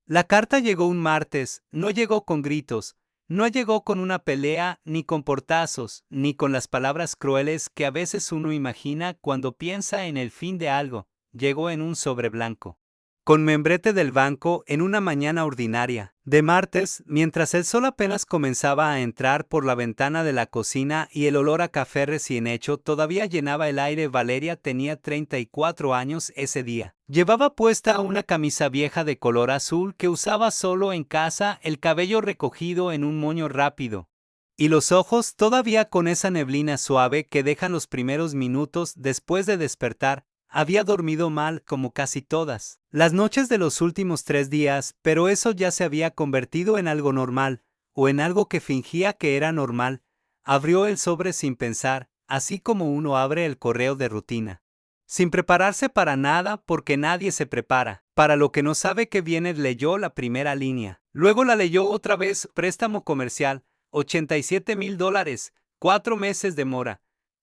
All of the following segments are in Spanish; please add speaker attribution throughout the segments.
Speaker 1: La carta llegó un martes, no llegó con gritos, no llegó con una pelea, ni con portazos, ni con las palabras crueles que a veces uno imagina cuando piensa en el fin de algo. Llegó en un sobre blanco, con membrete del banco en una mañana ordinaria, de martes, mientras el sol apenas comenzaba a entrar por la ventana de la cocina y el olor a café recién hecho todavía llenaba el aire. Valeria tenía 34 años ese día. Llevaba puesta una camisa vieja de color azul que usaba solo en casa, el cabello recogido en un moño rápido, y los ojos todavía con esa neblina suave que dejan los primeros minutos después de despertar. Había dormido mal como casi todas las noches de los últimos 3 días, pero eso ya se había convertido en algo normal, o en algo que fingía que era normal. Abrió el sobre sin pensar, así como uno abre el correo de rutina. Sin prepararse para nada, porque nadie se prepara. Para lo que no sabe que viene, leyó la primera línea. Luego la leyó otra vez: préstamo comercial, $87,000, 4 meses de mora.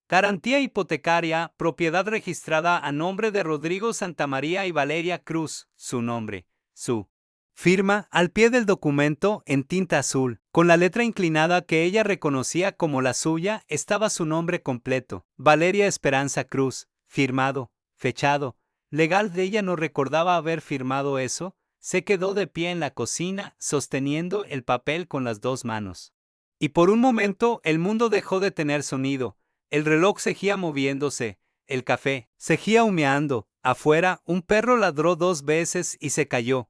Speaker 1: Garantía hipotecaria, propiedad registrada a nombre de Rodrigo Santamaría y Valeria Cruz, su nombre, su firma, al pie del documento, en tinta azul. Con la letra inclinada que ella reconocía como la suya, estaba su nombre completo: Valeria Esperanza Cruz, firmado, fechado. Legal. De ella no recordaba haber firmado eso. Se quedó de pie en la cocina, sosteniendo el papel con las dos manos. Y por un momento el mundo dejó de tener sonido. El reloj seguía moviéndose, el café seguía humeando. Afuera, un perro ladró 2 veces y se cayó.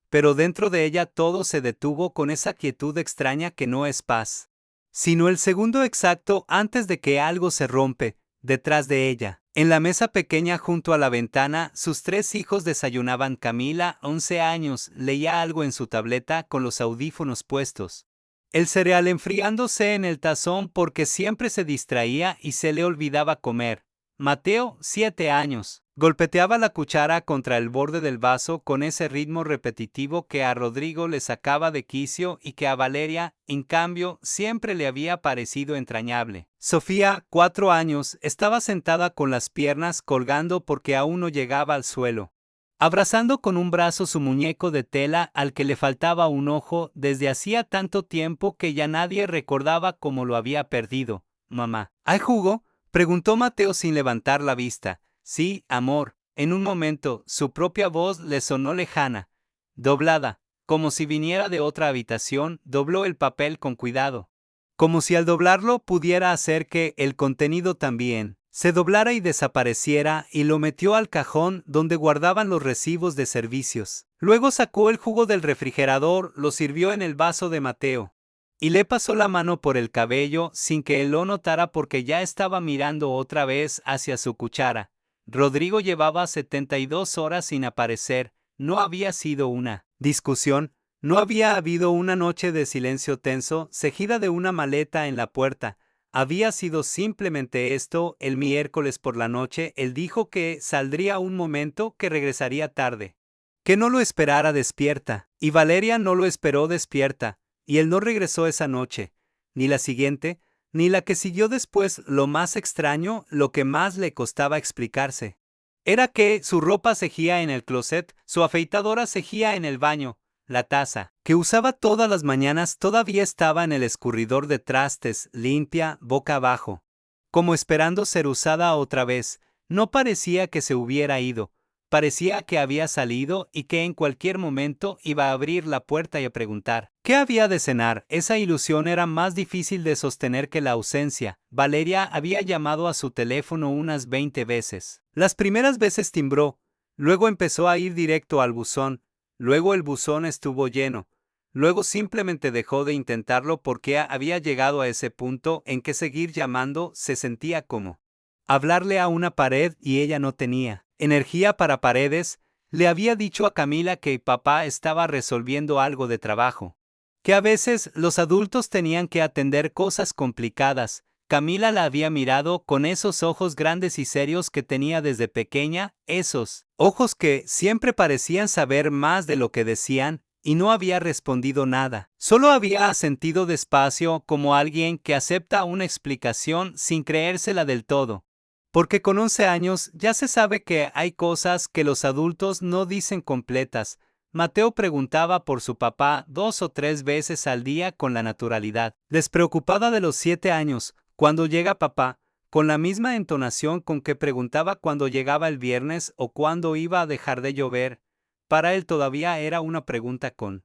Speaker 1: Pero dentro de ella todo se detuvo con esa quietud extraña que no es paz, sino el segundo exacto antes de que algo se rompe. Detrás de ella, en la mesa pequeña junto a la ventana, sus 3 hijos desayunaban. Camila, 11 años, leía algo en su tableta con los audífonos puestos. El cereal enfriándose en el tazón porque siempre se distraía y se le olvidaba comer. Mateo, 7 años, golpeteaba la cuchara contra el borde del vaso con ese ritmo repetitivo que a Rodrigo le sacaba de quicio y que a Valeria, en cambio, siempre le había parecido entrañable. Sofía, 4 años, estaba sentada con las piernas colgando porque aún no llegaba al suelo, abrazando con un brazo su muñeco de tela al que le faltaba un ojo desde hacía tanto tiempo que ya nadie recordaba cómo lo había perdido. «Mamá, ¿hay jugo?», preguntó Mateo sin levantar la vista. «Sí, amor». En un momento, su propia voz le sonó lejana, doblada, como si viniera de otra habitación. Dobló el papel con cuidado, como si al doblarlo pudiera hacer que el contenido también se doblara y desapareciera, y lo metió al cajón donde guardaban los recibos de servicios. Luego sacó el jugo del refrigerador, lo sirvió en el vaso de Mateo, y le pasó la mano por el cabello sin que él lo notara porque ya estaba mirando otra vez hacia su cuchara. Rodrigo llevaba 72 horas sin aparecer. No había sido una discusión, no había habido una noche de silencio tenso, seguida de una maleta en la puerta. Había sido simplemente esto. El miércoles por la noche él dijo que saldría un momento, que regresaría tarde, que no lo esperara despierta, y Valeria no lo esperó despierta, y él no regresó esa noche, ni la siguiente, ni la que siguió después. Lo más extraño, lo que más le costaba explicarse, era que su ropa seguía en el closet, su afeitadora seguía en el baño, la taza que usaba todas las mañanas todavía estaba en el escurridor de trastes, limpia, boca abajo, como esperando ser usada otra vez. No parecía que se hubiera ido, parecía que había salido y que en cualquier momento iba a abrir la puerta y a preguntar ¿qué había de cenar? Esa ilusión era más difícil de sostener que la ausencia. Valeria había llamado a su teléfono unas 20 veces. Las primeras veces timbró, luego empezó a ir directo al buzón, luego el buzón estuvo lleno. Luego simplemente dejó de intentarlo porque había llegado a ese punto en que seguir llamando se sentía como hablarle a una pared, y ella no tenía energía para paredes. Le había dicho a Camila que papá estaba resolviendo algo de trabajo, que a veces los adultos tenían que atender cosas complicadas. Camila la había mirado con esos ojos grandes y serios que tenía desde pequeña, esos ojos que siempre parecían saber más de lo que decían, y no había respondido nada. Solo había asentido despacio, como alguien que acepta una explicación sin creérsela del todo. Porque con 11 años ya se sabe que hay cosas que los adultos no dicen completas. Mateo preguntaba por su papá 2 o 3 veces al día con la naturalidad, despreocupada de los 7 años, cuando llega papá, con la misma entonación con que preguntaba cuando llegaba el viernes o cuándo iba a dejar de llover. Para él todavía era una pregunta con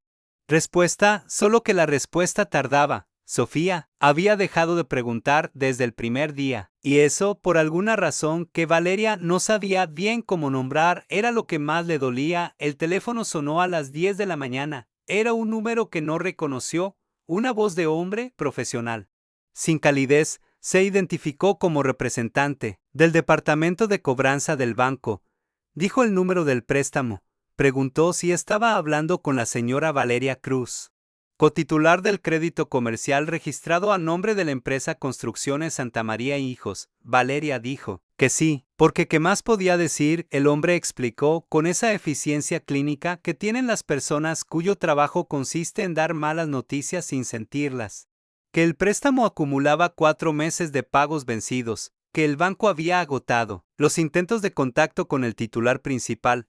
Speaker 1: respuesta, solo que la respuesta tardaba. Sofía había dejado de preguntar desde el primer día, y eso, por alguna razón que Valeria no sabía bien cómo nombrar, era lo que más le dolía. El teléfono sonó a las 10 de la mañana. Era un número que no reconoció, una voz de hombre profesional. Sin calidez, se identificó como representante del departamento de cobranza del banco. Dijo el número del préstamo. Preguntó si estaba hablando con la señora Valeria Cruz, cotitular del crédito comercial registrado a nombre de la empresa Construcciones Santa María Hijos. Valeria dijo que sí, porque ¿qué más podía decir? El hombre explicó con esa eficiencia clínica que tienen las personas cuyo trabajo consiste en dar malas noticias sin sentirlas. Que el préstamo acumulaba 4 meses de pagos vencidos, que el banco había agotado los intentos de contacto con el titular principal,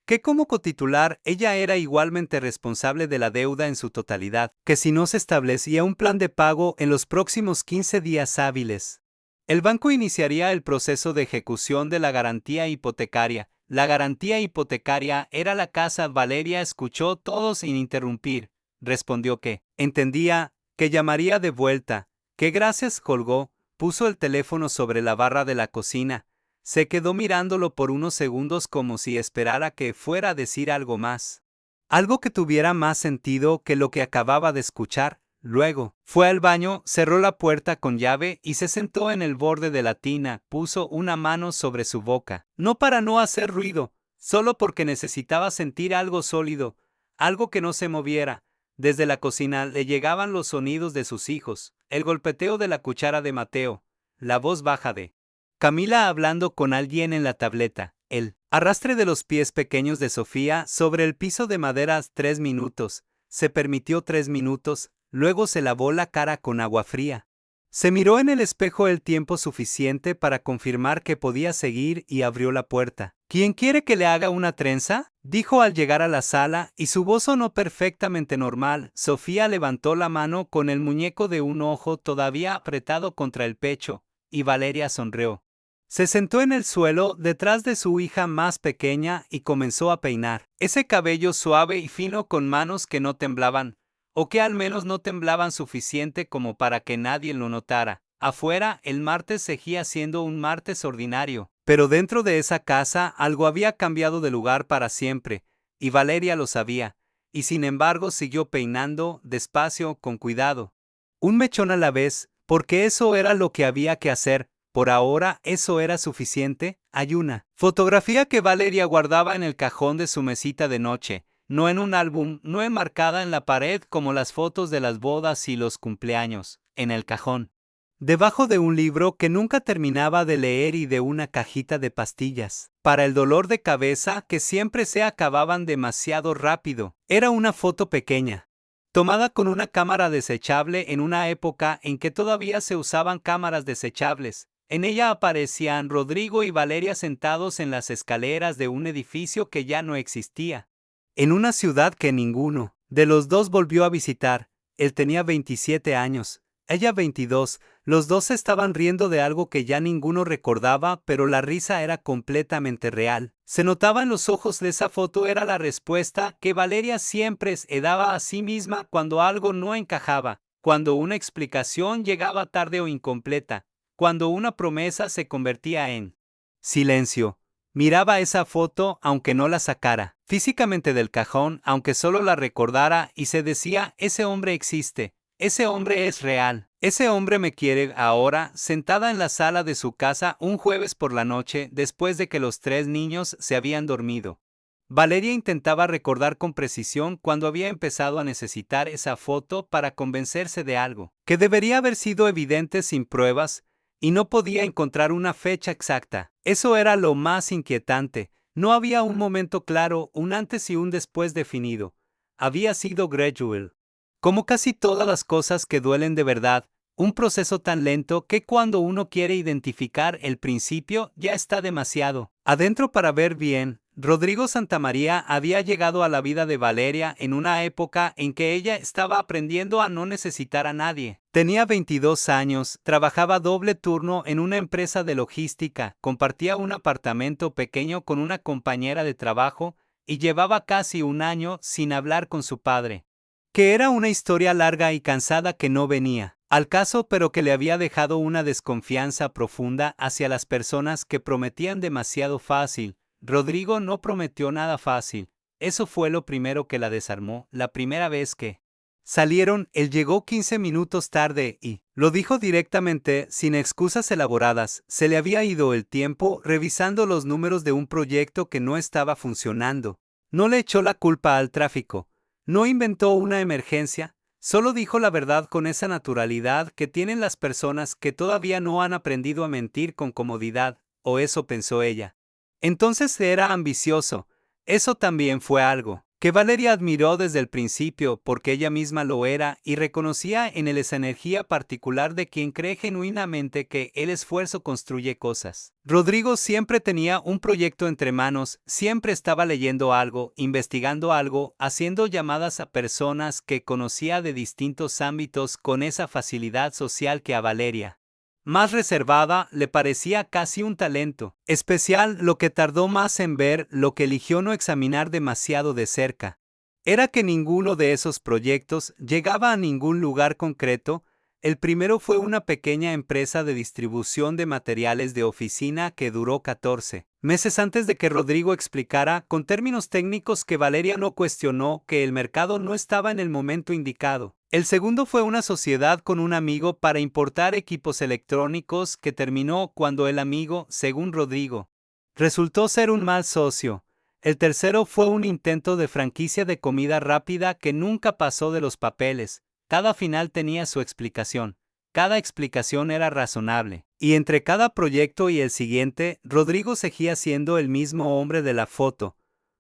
Speaker 1: que como cotitular ella era igualmente responsable de la deuda en su totalidad, que si no se establecía un plan de pago en los próximos 15 días hábiles, el banco iniciaría el proceso de ejecución de la garantía hipotecaria. La garantía hipotecaria era la casa. Valeria escuchó todo sin interrumpir. Respondió que entendía, que llamaría de vuelta, que gracias. Colgó, puso el teléfono sobre la barra de la cocina. Se quedó mirándolo por unos segundos como si esperara que fuera a decir algo más. Algo que tuviera más sentido que lo que acababa de escuchar. Luego, fue al baño, cerró la puerta con llave y se sentó en el borde de la tina. Puso una mano sobre su boca. No para no hacer ruido, solo porque necesitaba sentir algo sólido, algo que no se moviera. Desde la cocina le llegaban los sonidos de sus hijos, el golpeteo de la cuchara de Mateo, la voz baja de Camila hablando con alguien en la tableta, el arrastre de los pies pequeños de Sofía sobre el piso de madera. 3 minutos, se permitió 3 minutos, luego se lavó la cara con agua fría. Se miró en el espejo el tiempo suficiente para confirmar que podía seguir y abrió la puerta. ¿Quién quiere que le haga una trenza?, dijo al llegar a la sala, y su voz sonó perfectamente normal. Sofía levantó la mano con el muñeco de un ojo todavía apretado contra el pecho, y Valeria sonrió. Se sentó en el suelo detrás de su hija más pequeña y comenzó a peinar ese cabello suave y fino con manos que no temblaban, o que al menos no temblaban suficiente como para que nadie lo notara. Afuera, el martes seguía siendo un martes ordinario, pero dentro de esa casa algo había cambiado de lugar para siempre, y Valeria lo sabía, y sin embargo siguió peinando, despacio, con cuidado. Un mechón a la vez, porque eso era lo que había que hacer. Por ahora, eso era suficiente. Hay una fotografía que Valeria guardaba en el cajón de su mesita de noche, no en un álbum, no enmarcada en la pared como las fotos de las bodas y los cumpleaños, en el cajón, debajo de un libro que nunca terminaba de leer y de una cajita de pastillas para el dolor de cabeza que siempre se acababan demasiado rápido. Era una foto pequeña, tomada con una cámara desechable en una época en que todavía se usaban cámaras desechables. En ella aparecían Rodrigo y Valeria sentados en las escaleras de un edificio que ya no existía, en una ciudad que ninguno de los dos volvió a visitar. Él tenía 27 años, ella 22, los dos estaban riendo de algo que ya ninguno recordaba, pero la risa era completamente real. Se notaba en los ojos de esa foto. Era la respuesta que Valeria siempre se daba a sí misma cuando algo no encajaba, cuando una explicación llegaba tarde o incompleta, cuando una promesa se convertía en silencio. Miraba esa foto aunque no la sacara físicamente del cajón, aunque solo la recordara, y se decía: ese hombre existe, ese hombre es real, ese hombre me quiere. Ahora, sentada en la sala de su casa un jueves por la noche, después de que los 3 niños se habían dormido, Valeria intentaba recordar con precisión cuándo había empezado a necesitar esa foto para convencerse de algo que debería haber sido evidente sin pruebas, y no podía encontrar una fecha exacta. Eso era lo más inquietante. No había un momento claro, un antes y un después definido. Había sido gradual, como casi todas las cosas que duelen de verdad, un proceso tan lento que cuando uno quiere identificar el principio ya está demasiado adentro para ver bien. Rodrigo Santamaría había llegado a la vida de Valeria en una época en que ella estaba aprendiendo a no necesitar a nadie. Tenía 22 años, trabajaba doble turno en una empresa de logística, compartía un apartamento pequeño con una compañera de trabajo y llevaba casi un año sin hablar con su padre. Que era una historia larga y cansada que no venía al caso, pero que le había dejado una desconfianza profunda hacia las personas que prometían demasiado fácil. Rodrigo no prometió nada fácil. Eso fue lo primero que la desarmó. La primera vez que salieron, él llegó 15 minutos tarde y lo dijo directamente, sin excusas elaboradas. Se le había ido el tiempo revisando los números de un proyecto que no estaba funcionando. No le echó la culpa al tráfico. No inventó una emergencia. Solo dijo la verdad con esa naturalidad que tienen las personas que todavía no han aprendido a mentir con comodidad, o eso pensó ella. Entonces era ambicioso. Eso también fue algo que Valeria admiró desde el principio porque ella misma lo era y reconocía en él esa energía particular de quien cree genuinamente que el esfuerzo construye cosas. Rodrigo siempre tenía un proyecto entre manos, siempre estaba leyendo algo, investigando algo, haciendo llamadas a personas que conocía de distintos ámbitos con esa facilidad social que a Valeria, más reservada, le parecía casi un talento especial. Lo que tardó más en ver, lo que eligió no examinar demasiado de cerca, era que ninguno de esos proyectos llegaba a ningún lugar concreto. El primero fue una pequeña empresa de distribución de materiales de oficina que duró 14 meses antes de que Rodrigo explicara, con términos técnicos que Valeria no cuestionó, que el mercado no estaba en el momento indicado. El segundo fue una sociedad con un amigo para importar equipos electrónicos que terminó cuando el amigo, según Rodrigo, resultó ser un mal socio. El tercero fue un intento de franquicia de comida rápida que nunca pasó de los papeles. Cada final tenía su explicación. Cada explicación era razonable. Y entre cada proyecto y el siguiente, Rodrigo seguía siendo el mismo hombre de la foto.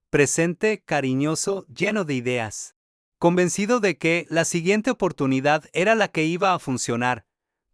Speaker 1: Presente, cariñoso, lleno de ideas. Convencido de que la siguiente oportunidad era la que iba a funcionar.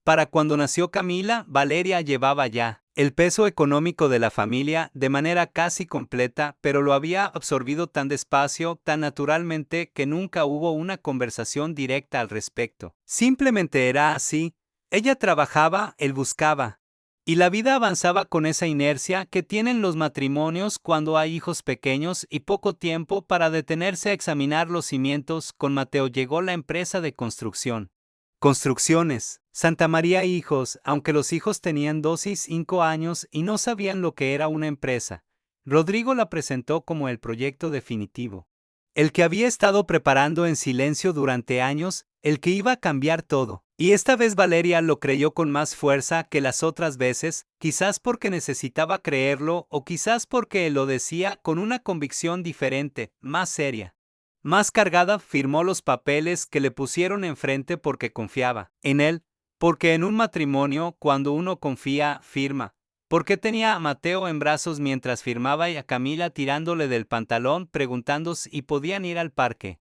Speaker 1: Para cuando nació Camila, Valeria llevaba ya el peso económico de la familia de manera casi completa, pero lo había absorbido tan despacio, tan naturalmente, que nunca hubo una conversación directa al respecto. Simplemente era así. Ella trabajaba, él buscaba. Y la vida avanzaba con esa inercia que tienen los matrimonios cuando hay hijos pequeños y poco tiempo para detenerse a examinar los cimientos. Con Mateo llegó la empresa de construcción. Construcciones. Santamaría Hijos, aunque los hijos tenían 12 y 5 años y no sabían lo que era una empresa. Rodrigo la presentó como el proyecto definitivo. El que había estado preparando en silencio durante años, el que iba a cambiar todo. Y esta vez Valeria lo creyó con más fuerza que las otras veces, quizás porque necesitaba creerlo o quizás porque él lo decía con una convicción diferente, más seria. Más cargada, firmó los papeles que le pusieron enfrente porque confiaba en él, porque en un matrimonio, cuando uno confía, firma. Porque tenía a Mateo en brazos mientras firmaba y a Camila tirándole del pantalón preguntando si podían ir al parque.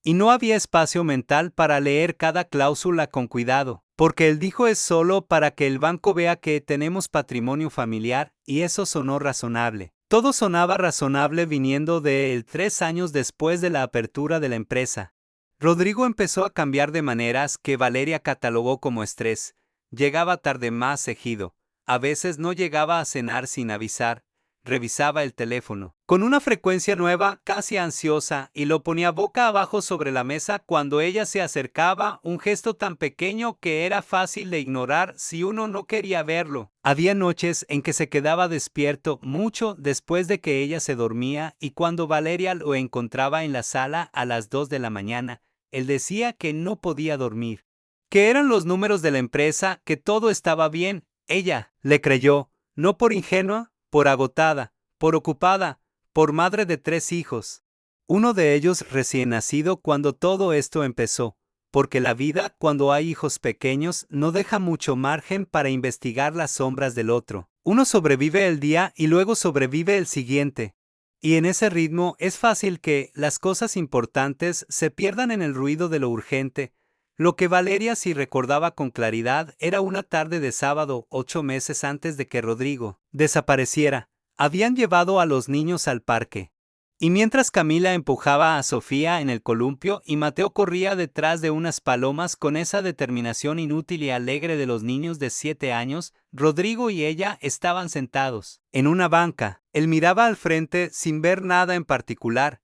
Speaker 1: Y no había espacio mental para leer cada cláusula con cuidado, porque él dijo es solo para que el banco vea que tenemos patrimonio familiar, y eso sonó razonable. Todo sonaba razonable viniendo de él 3 años después de la apertura de la empresa. Rodrigo empezó a cambiar de maneras que Valeria catalogó como estrés. Llegaba tarde más seguido. A veces no llegaba a cenar sin avisar. Revisaba el teléfono con una frecuencia nueva, casi ansiosa, y lo ponía boca abajo sobre la mesa cuando ella se acercaba, un gesto tan pequeño que era fácil de ignorar si uno no quería verlo. Había noches en que se quedaba despierto mucho después de que ella se dormía y cuando Valeria lo encontraba en la sala a las 2 de la mañana, él decía que no podía dormir, que eran los números de la empresa, que todo estaba bien. Ella le creyó, no por ingenua, por agotada, por ocupada, por madre de 3 hijos. Uno de ellos recién nacido cuando todo esto empezó, porque la vida, cuando hay hijos pequeños, no deja mucho margen para investigar las sombras del otro. Uno sobrevive el día y luego sobrevive el siguiente. Y en ese ritmo es fácil que las cosas importantes se pierdan en el ruido de lo urgente. Lo que Valeria sí recordaba con claridad era una tarde de sábado 8 meses antes de que Rodrigo desapareciera. Habían llevado a los niños al parque. Y mientras Camila empujaba a Sofía en el columpio y Mateo corría detrás de unas palomas con esa determinación inútil y alegre de los niños de 7 años, Rodrigo y ella estaban sentados en una banca. Él miraba al frente sin ver nada en particular.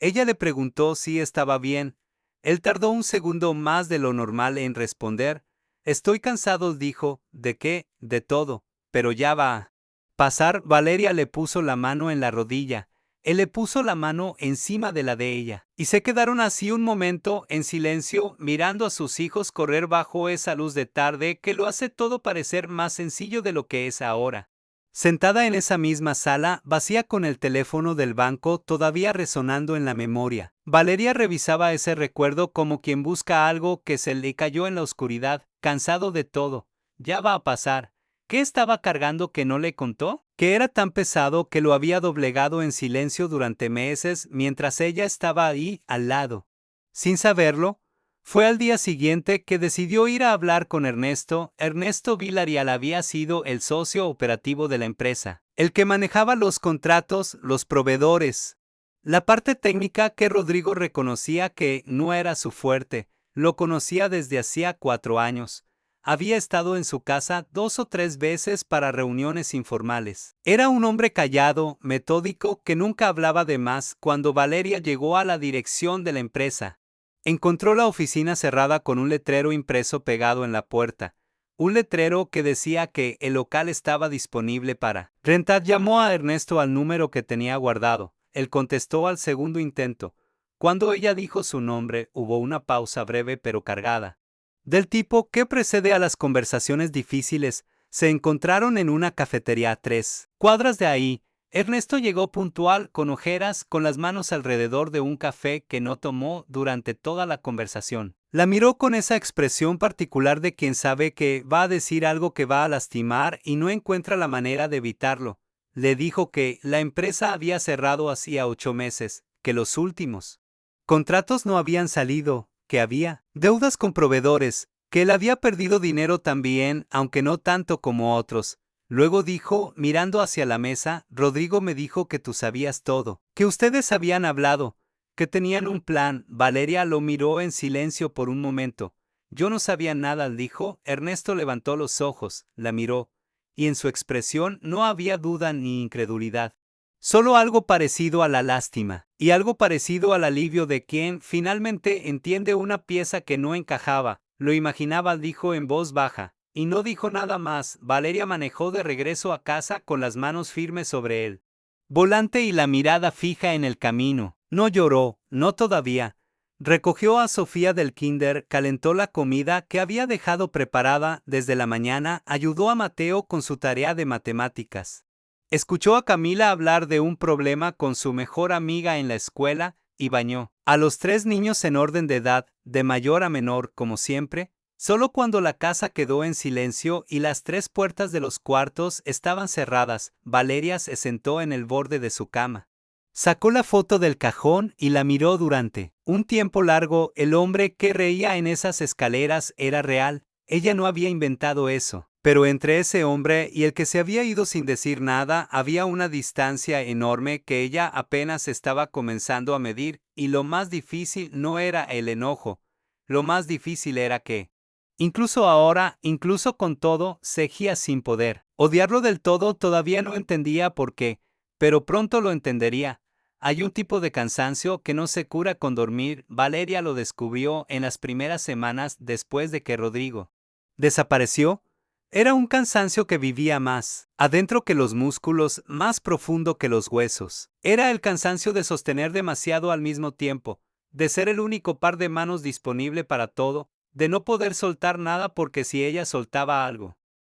Speaker 1: Ella le preguntó si estaba bien. Él tardó un segundo más de lo normal en responder. Estoy cansado, dijo. ¿De qué? De todo. Pero ya va a pasar. Valeria le puso la mano en la rodilla. Él le puso la mano encima de la de ella, y se quedaron así un momento en silencio mirando a sus hijos correr bajo esa luz de tarde que lo hace todo parecer más sencillo de lo que es ahora. Sentada en esa misma sala, vacía con el teléfono del banco todavía resonando en la memoria, Valeria revisaba ese recuerdo como quien busca algo que se le cayó en la oscuridad, cansado de todo. Ya va a pasar. ¿Qué estaba cargando que no le contó? Que era tan pesado que lo había doblegado en silencio durante meses mientras ella estaba ahí al lado. Sin saberlo, fue al día siguiente que decidió ir a hablar con Ernesto. Ernesto Villarreal había sido el socio operativo de la empresa, el que manejaba los contratos, los proveedores. La parte técnica que Rodrigo reconocía que no era su fuerte, lo conocía desde hacía 4 años. Había estado en su casa 2 o 3 veces para reuniones informales. Era un hombre callado, metódico, que nunca hablaba de más. Cuando Valeria llegó a la dirección de la empresa, encontró la oficina cerrada con un letrero impreso pegado en la puerta. Un letrero que decía que el local estaba disponible para rentar. Llamó a Ernesto al número que tenía guardado. Él contestó al segundo intento. Cuando ella dijo su nombre, hubo una pausa breve pero cargada. Del tipo que precede a las conversaciones difíciles. Se encontraron en una cafetería a 3 cuadras de ahí. Ernesto llegó puntual, con ojeras, con las manos alrededor de un café que no tomó durante toda la conversación. La miró con esa expresión particular de quien sabe que va a decir algo que va a lastimar y no encuentra la manera de evitarlo. Le dijo que la empresa había cerrado hacía 8 meses, que los últimos contratos no habían salido, que había deudas con proveedores, que él había perdido dinero también, aunque no tanto como otros. Luego dijo, mirando hacia la mesa, Rodrigo me dijo que tú sabías todo, que ustedes habían hablado, que tenían un plan. Valeria lo miró en silencio por un momento. Yo no sabía nada, dijo. Ernesto levantó los ojos, la miró, y en su expresión no había duda ni incredulidad. Solo algo parecido a la lástima, y algo parecido al alivio de quien finalmente entiende una pieza que no encajaba. Lo imaginaba, dijo en voz baja, y no dijo nada más. Valeria manejó de regreso a casa con las manos firmes sobre el volante y la mirada fija en el camino. No lloró, no todavía. Recogió a Sofía del kinder, calentó la comida que había dejado preparada desde la mañana, ayudó a Mateo con su tarea de matemáticas. Escuchó a Camila hablar de un problema con su mejor amiga en la escuela y bañó a los 3 niños en orden de edad, de mayor a menor, como siempre. Solo cuando la casa quedó en silencio y las 3 puertas de los cuartos estaban cerradas, Valeria se sentó en el borde de su cama. Sacó la foto del cajón y la miró durante un tiempo largo. El hombre que reía en esas escaleras era real. Ella no había inventado eso. Pero entre ese hombre y el que se había ido sin decir nada había una distancia enorme que ella apenas estaba comenzando a medir, y lo más difícil no era el enojo. Lo más difícil era que, incluso ahora, incluso con todo, seguía sin poder odiarlo del todo. Todavía no entendía por qué, pero pronto lo entendería. Hay un tipo de cansancio que no se cura con dormir. Valeria lo descubrió en las primeras semanas después de que Rodrigo desapareció. Era un cansancio que vivía más adentro que los músculos, más profundo que los huesos. Era el cansancio de sostener demasiado al mismo tiempo, de ser el único par de manos disponible para todo, de no poder soltar nada porque si ella soltaba algo,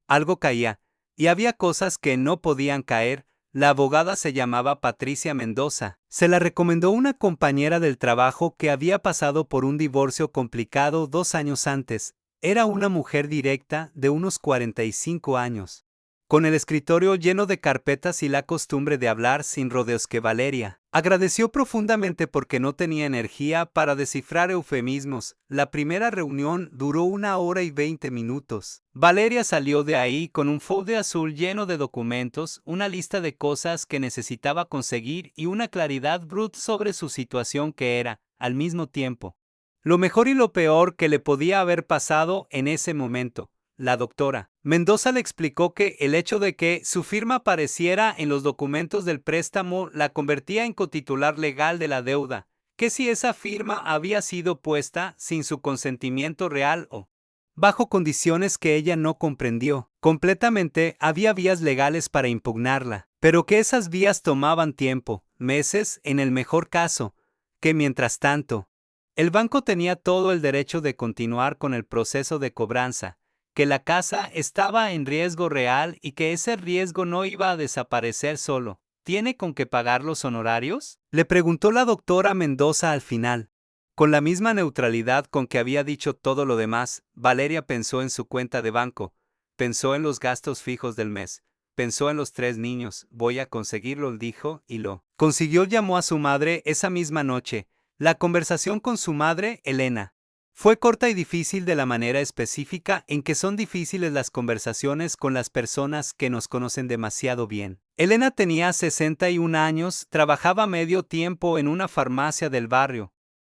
Speaker 1: algo caía, y había cosas que no podían caer. La abogada se llamaba Patricia Mendoza. Se la recomendó una compañera del trabajo que había pasado por un divorcio complicado 2 años antes. Era una mujer directa de unos 45 años. con el escritorio lleno de carpetas y la costumbre de hablar sin rodeos que Valeria. Agradeció profundamente porque no tenía energía para descifrar eufemismos. La primera reunión duró 1 hora y 20 minutos. Valeria salió de ahí con un folder azul lleno de documentos, una lista de cosas que necesitaba conseguir y una claridad brutal sobre su situación que era, al mismo tiempo, lo mejor y lo peor que le podía haber pasado en ese momento. La doctora Mendoza le explicó que el hecho de que su firma apareciera en los documentos del préstamo la convertía en cotitular legal de la deuda, que si esa firma había sido puesta sin su consentimiento real o bajo condiciones que ella no comprendió completamente, había vías legales para impugnarla, pero que esas vías tomaban tiempo, meses en el mejor caso, que mientras tanto, el banco tenía todo el derecho de continuar con el proceso de cobranza, que la casa estaba en riesgo real y que ese riesgo no iba a desaparecer solo. ¿Tiene con qué pagar los honorarios?, le preguntó la doctora Mendoza al final. Con la misma neutralidad con que había dicho todo lo demás, Valeria pensó en su cuenta de banco, pensó en los gastos fijos del mes, pensó en los 3 niños. Voy a conseguirlo, dijo, y lo consiguió. Llamó a su madre esa misma noche. La conversación con su madre, Elena, fue corta y difícil de la manera específica en que son difíciles las conversaciones con las personas que nos conocen demasiado bien. Elena tenía 61 años, trabajaba medio tiempo en una farmacia del barrio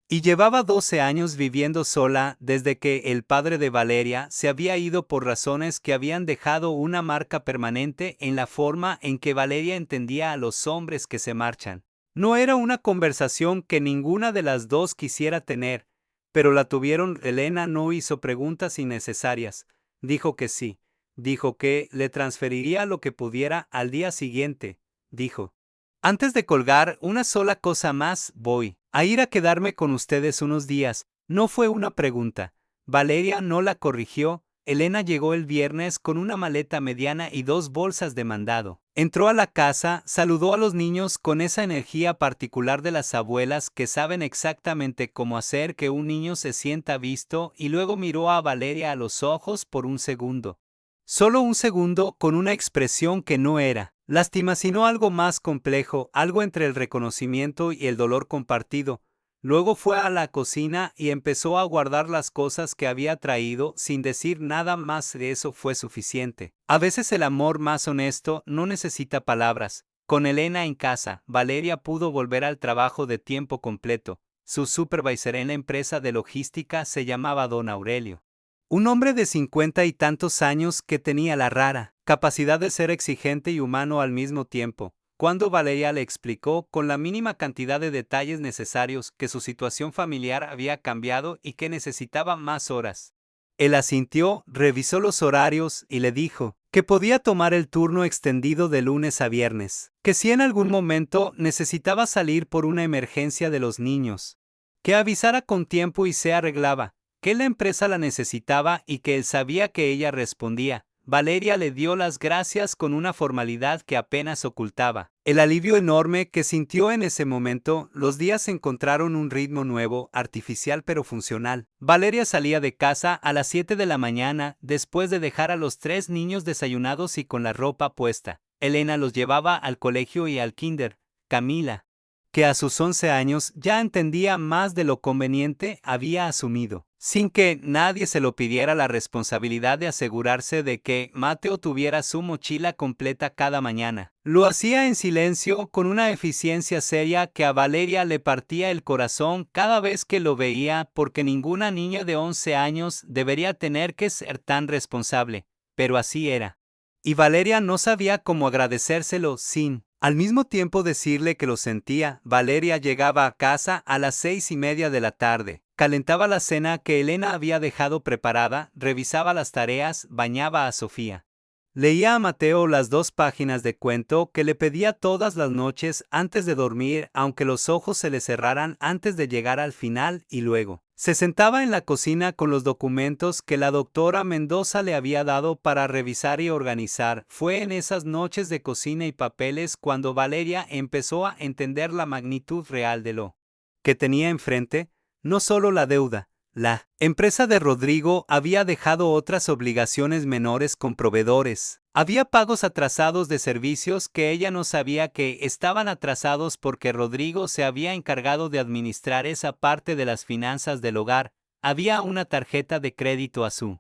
Speaker 1: y llevaba 12 años viviendo sola desde que el padre de Valeria se había ido por razones que habían dejado una marca permanente en la forma en que Valeria entendía a los hombres que se marchan. No era una conversación que ninguna de las dos quisiera tener, pero la tuvieron. Elena no hizo preguntas innecesarias. Dijo que sí. Dijo que le transferiría lo que pudiera al día siguiente. Dijo: antes de colgar, una sola cosa más, voy a ir a quedarme con ustedes unos días. No fue una pregunta. Valeria no la corrigió. Elena llegó el viernes con una maleta mediana y 2 bolsas de mandado. Entró a la casa, saludó a los niños con esa energía particular de las abuelas que saben exactamente cómo hacer que un niño se sienta visto, y luego miró a Valeria a los ojos por un segundo. Solo un segundo, con una expresión que no era lástima sino algo más complejo, algo entre el reconocimiento y el dolor compartido. Luego fue a la cocina y empezó a guardar las cosas que había traído sin decir nada más. De eso fue suficiente. A veces el amor más honesto no necesita palabras. Con Elena en casa, Valeria pudo volver al trabajo de tiempo completo. Su supervisor en la empresa de logística se llamaba Don Aurelio. Un hombre de 50 y tantos años que tenía la rara capacidad de ser exigente y humano al mismo tiempo. Cuando Valeria le explicó con la mínima cantidad de detalles necesarios que su situación familiar había cambiado y que necesitaba más horas, él asintió, revisó los horarios y le dijo que podía tomar el turno extendido de lunes a viernes, que si en algún momento necesitaba salir por una emergencia de los niños, que avisara con tiempo y se arreglaba, que la empresa la necesitaba y que él sabía que ella respondía. Valeria le dio las gracias con una formalidad que apenas ocultaba el alivio enorme que sintió en ese momento. Los días encontraron un ritmo nuevo, artificial pero funcional. Valeria salía de casa a las 7 de la mañana, después de dejar a los 3 niños desayunados y con la ropa puesta. Elena los llevaba al colegio y al kinder. Camila, que a sus 11 años ya entendía más de lo conveniente, había asumido, sin que nadie se lo pidiera, la responsabilidad de asegurarse de que Mateo tuviera su mochila completa cada mañana. Lo hacía en silencio, con una eficiencia seria que a Valeria le partía el corazón cada vez que lo veía, porque ninguna niña de 11 años debería tener que ser tan responsable, pero así era. Y Valeria no sabía cómo agradecérselo sin al mismo tiempo decirle que lo sentía. Valeria llegaba a casa a las 6:30 de la tarde, calentaba la cena que Elena había dejado preparada, revisaba las tareas, bañaba a Sofía. Leía a Mateo las 2 páginas de cuento que le pedía todas las noches antes de dormir, aunque los ojos se le cerraran antes de llegar al final, y luego se sentaba en la cocina con los documentos que la doctora Mendoza le había dado para revisar y organizar. Fue en esas noches de cocina y papeles cuando Valeria empezó a entender la magnitud real de lo que tenía enfrente. No solo la deuda. La empresa de Rodrigo había dejado otras obligaciones menores con proveedores, Había pagos atrasados de servicios que ella no sabía que estaban atrasados porque Rodrigo se había encargado de administrar esa parte de las finanzas del hogar. Había una tarjeta de crédito a su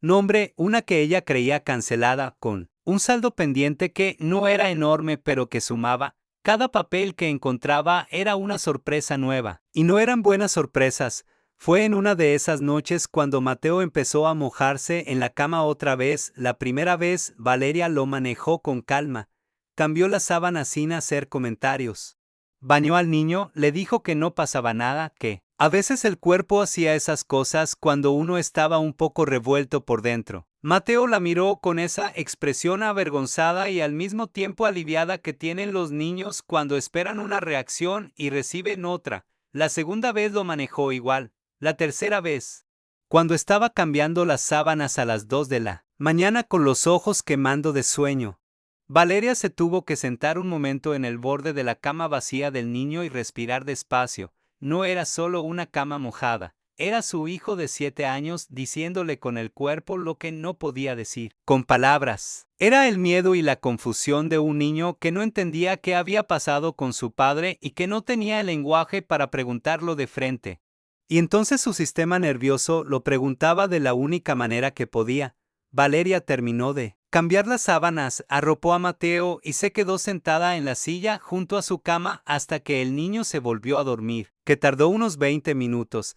Speaker 1: nombre, una que ella creía cancelada, con un saldo pendiente que no era enorme pero que sumaba. Cada papel que encontraba era una sorpresa nueva. Y no eran buenas sorpresas. Fue en una de esas noches cuando Mateo empezó a mojarse en la cama otra vez. La primera vez, Valeria lo manejó con calma. Cambió la sábana sin hacer comentarios. Bañó al niño, le dijo que no pasaba nada, que a veces el cuerpo hacía esas cosas cuando uno estaba un poco revuelto por dentro. Mateo la miró con esa expresión avergonzada y al mismo tiempo aliviada que tienen los niños cuando esperan una reacción y reciben otra. La segunda vez lo manejó igual. La tercera vez, cuando estaba cambiando las sábanas a las 2 de la mañana con los ojos quemando de sueño, Valeria se tuvo que sentar un momento en el borde de la cama vacía del niño y respirar despacio. No era solo una cama mojada, era su hijo de 7 años diciéndole con el cuerpo lo que no podía decir con palabras. Era el miedo y la confusión de un niño que no entendía qué había pasado con su padre y que no tenía el lenguaje para preguntarlo de frente. Y entonces su sistema nervioso lo preguntaba de la única manera que podía. Valeria terminó de cambiar las sábanas, arropó a Mateo y se quedó sentada en la silla junto a su cama hasta que el niño se volvió a dormir, que tardó unos 20 minutos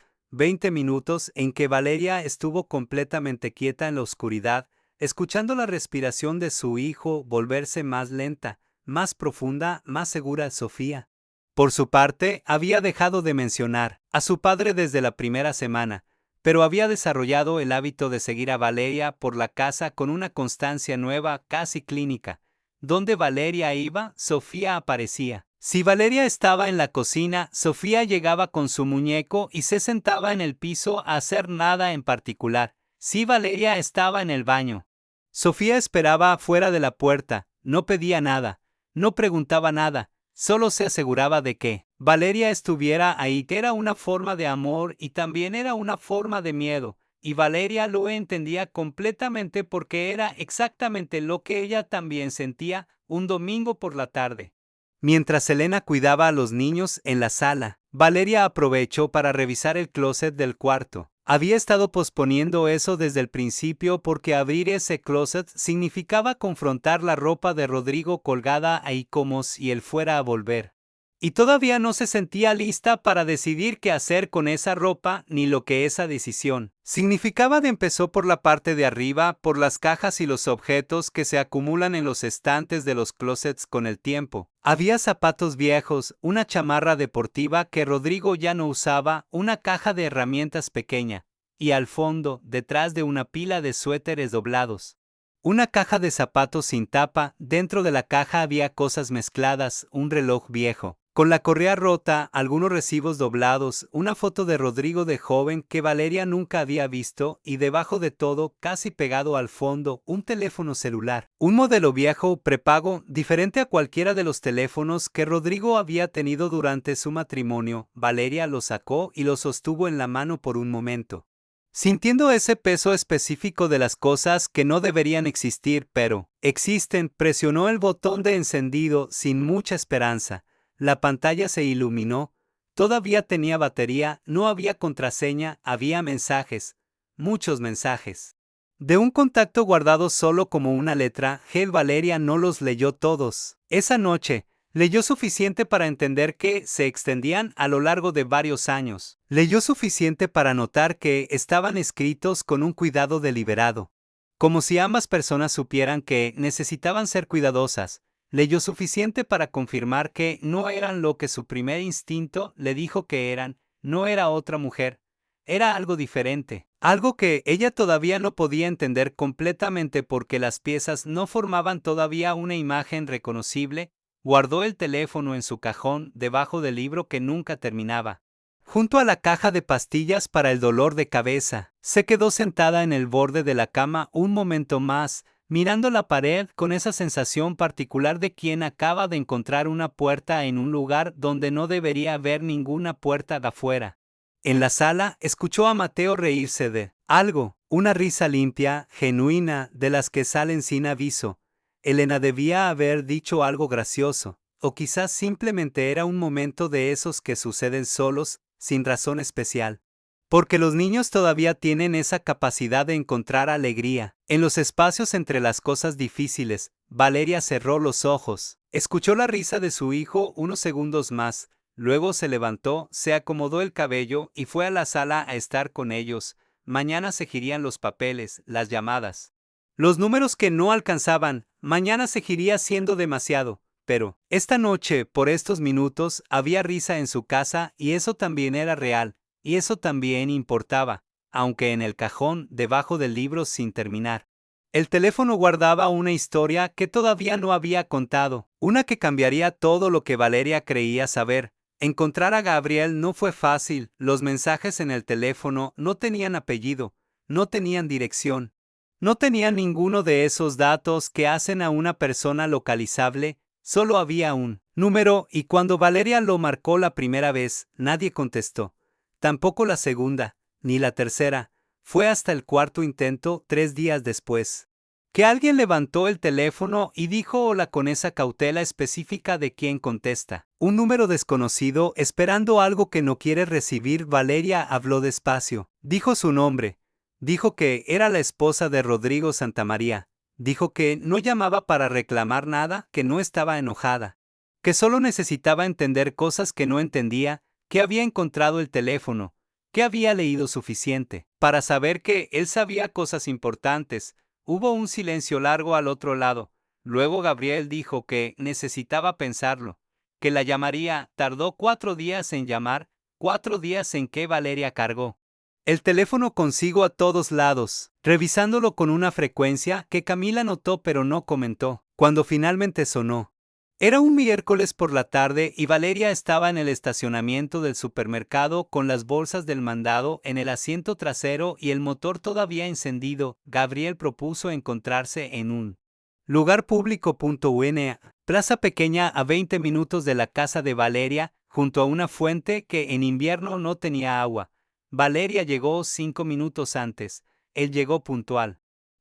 Speaker 1: en que Valeria estuvo completamente quieta en la oscuridad, escuchando la respiración de su hijo volverse más lenta, más profunda, más segura. Sofía, por su parte, había dejado de mencionar a su padre desde la primera semana, pero había desarrollado el hábito de seguir a Valeria por la casa con una constancia nueva, casi clínica. Donde Valeria iba, Sofía aparecía. Si Valeria estaba en la cocina, Sofía llegaba con su muñeco y se sentaba en el piso a hacer nada en particular. Si Valeria estaba en el baño, Sofía esperaba afuera de la puerta, no pedía nada, no preguntaba nada. Solo se aseguraba de que Valeria estuviera ahí, que era una forma de amor y también era una forma de miedo, y Valeria lo entendía completamente porque era exactamente lo que ella también sentía un domingo por la tarde. Mientras Elena cuidaba a los niños en la sala, Valeria aprovechó para revisar el closet del cuarto. Había estado posponiendo eso desde el principio porque abrir ese closet significaba confrontar la ropa de Rodrigo colgada ahí como si él fuera a volver. Y todavía no se sentía lista para decidir qué hacer con esa ropa ni lo que esa decisión significaba. Empezó por la parte de arriba, por las cajas y los objetos que se acumulan en los estantes de los closets con el tiempo. Había zapatos viejos, una chamarra deportiva que Rodrigo ya no usaba, una caja de herramientas pequeña, y al fondo, detrás de una pila de suéteres doblados, una caja de zapatos sin tapa. Dentro de la caja había cosas mezcladas, un reloj viejo con la correa rota, algunos recibos doblados, una foto de Rodrigo de joven que Valeria nunca había visto y debajo de todo, casi pegado al fondo, un teléfono celular. Un modelo viejo, prepago, diferente a cualquiera de los teléfonos que Rodrigo había tenido durante su matrimonio. Valeria lo sacó y lo sostuvo en la mano por un momento, sintiendo ese peso específico de las cosas que no deberían existir, pero existen. Presionó el botón de encendido sin mucha esperanza. La pantalla se iluminó. Todavía tenía batería, no había contraseña, había mensajes, muchos mensajes. De un contacto guardado solo como una letra, Valeria no los leyó todos. Esa noche, leyó suficiente para entender que se extendían a lo largo de varios años. Leyó suficiente para notar que estaban escritos con un cuidado deliberado, como si ambas personas supieran que necesitaban ser cuidadosas. Leyó suficiente para confirmar que no eran lo que su primer instinto le dijo que eran. No era otra mujer, era algo diferente, algo que ella todavía no podía entender completamente porque las piezas no formaban todavía una imagen reconocible. Guardó el teléfono en su cajón debajo del libro que nunca terminaba, junto a la caja de pastillas para el dolor de cabeza. Se quedó sentada en el borde de la cama un momento más, mirando la pared con esa sensación particular de quien acaba de encontrar una puerta en un lugar donde no debería haber ninguna puerta de afuera. En la sala, escuchó a Mateo reírse de algo. Una risa limpia, genuina, de las que salen sin aviso. Elena debía haber dicho algo gracioso, o quizás simplemente era un momento de esos que suceden solos, sin razón especial. Porque los niños todavía tienen esa capacidad de encontrar alegría. En los espacios entre las cosas difíciles, Valeria cerró los ojos. Escuchó la risa de su hijo unos segundos más, luego se levantó, se acomodó el cabello y fue a la sala a estar con ellos. Mañana seguirían los papeles, las llamadas. Los números que no alcanzaban, mañana seguiría siendo demasiado. Pero, esta noche, por estos minutos, había risa en su casa y eso también era real. Y eso también importaba, aunque en el cajón debajo del libro sin terminar. El teléfono guardaba una historia que todavía no había contado, una que cambiaría todo lo que Valeria creía saber. Encontrar a Gabriel no fue fácil, los mensajes en el teléfono no tenían apellido, no tenían dirección, no tenían ninguno de esos datos que hacen a una persona localizable, solo había un número y cuando Valeria lo marcó la primera vez, nadie contestó. Tampoco la segunda, ni la tercera, fue hasta el cuarto intento 3 días después, que alguien levantó el teléfono y dijo hola con esa cautela específica de quien contesta. Un número desconocido esperando algo que no quiere recibir. Valeria habló despacio, dijo su nombre, dijo que era la esposa de Rodrigo Santamaría, dijo que no llamaba para reclamar nada, que no estaba enojada, que solo necesitaba entender cosas que no entendía, que había encontrado el teléfono, que había leído suficiente para saber que él sabía cosas importantes. Hubo un silencio largo al otro lado. Luego Gabriel dijo que necesitaba pensarlo, que la llamaría. Tardó 4 días en llamar, 4 días en que Valeria cargó el teléfono consigo a todos lados, revisándolo con una frecuencia que Camila notó pero no comentó. Cuando finalmente sonó, era un miércoles por la tarde y Valeria estaba en el estacionamiento del supermercado con las bolsas del mandado en el asiento trasero y el motor todavía encendido. Gabriel propuso encontrarse en un lugar público. Una plaza pequeña a 20 minutos de la casa de Valeria, junto a una fuente que en invierno no tenía agua. Valeria llegó 5 minutos antes, él llegó puntual.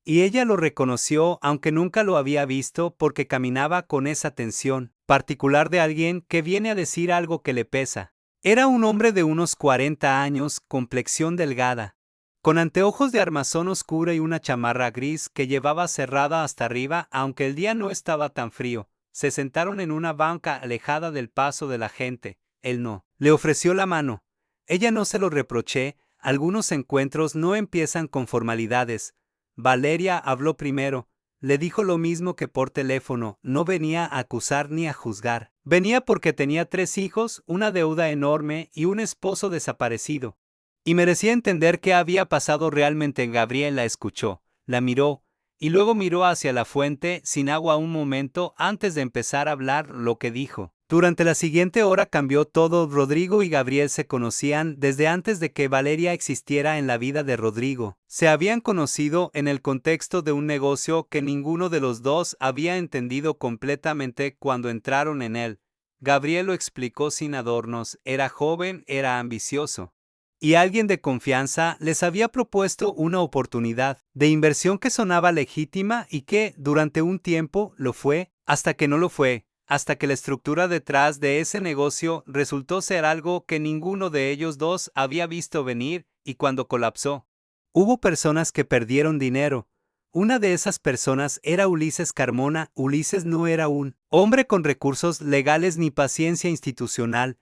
Speaker 1: Y ella lo reconoció aunque nunca lo había visto porque caminaba con esa tensión particular de alguien que viene a decir algo que le pesa. Era un hombre de unos 40 años, complexión delgada, con anteojos de armazón oscura y una chamarra gris que llevaba cerrada hasta arriba aunque el día no estaba tan frío. Se sentaron en una banca alejada del paso de la gente. Él no le ofreció la mano. Ella no se lo reproché, algunos encuentros no empiezan con formalidades. Valeria habló primero, le dijo lo mismo que por teléfono, no venía a acusar ni a juzgar. Venía porque tenía 3 hijos, una deuda enorme y un esposo desaparecido. Y merecía entender qué había pasado realmente. Gabriel la escuchó, la miró, y luego miró hacia la fuente sin agua un momento antes de empezar a hablar. Lo que dijo durante la siguiente hora cambió todo. Rodrigo y Gabriel se conocían desde antes de que Valeria existiera en la vida de Rodrigo. Se habían conocido en el contexto de un negocio que ninguno de los dos había entendido completamente cuando entraron en él. Gabriel lo explicó sin adornos, era joven, era ambicioso. Y alguien de confianza les había propuesto una oportunidad de inversión que sonaba legítima y que, durante un tiempo, lo fue, hasta que no lo fue. Hasta que la estructura detrás de ese negocio resultó ser algo que ninguno de ellos dos había visto venir, y cuando colapsó, hubo personas que perdieron dinero. Una de esas personas era Ulises Carmona. Ulises no era un hombre con recursos legales ni paciencia institucional.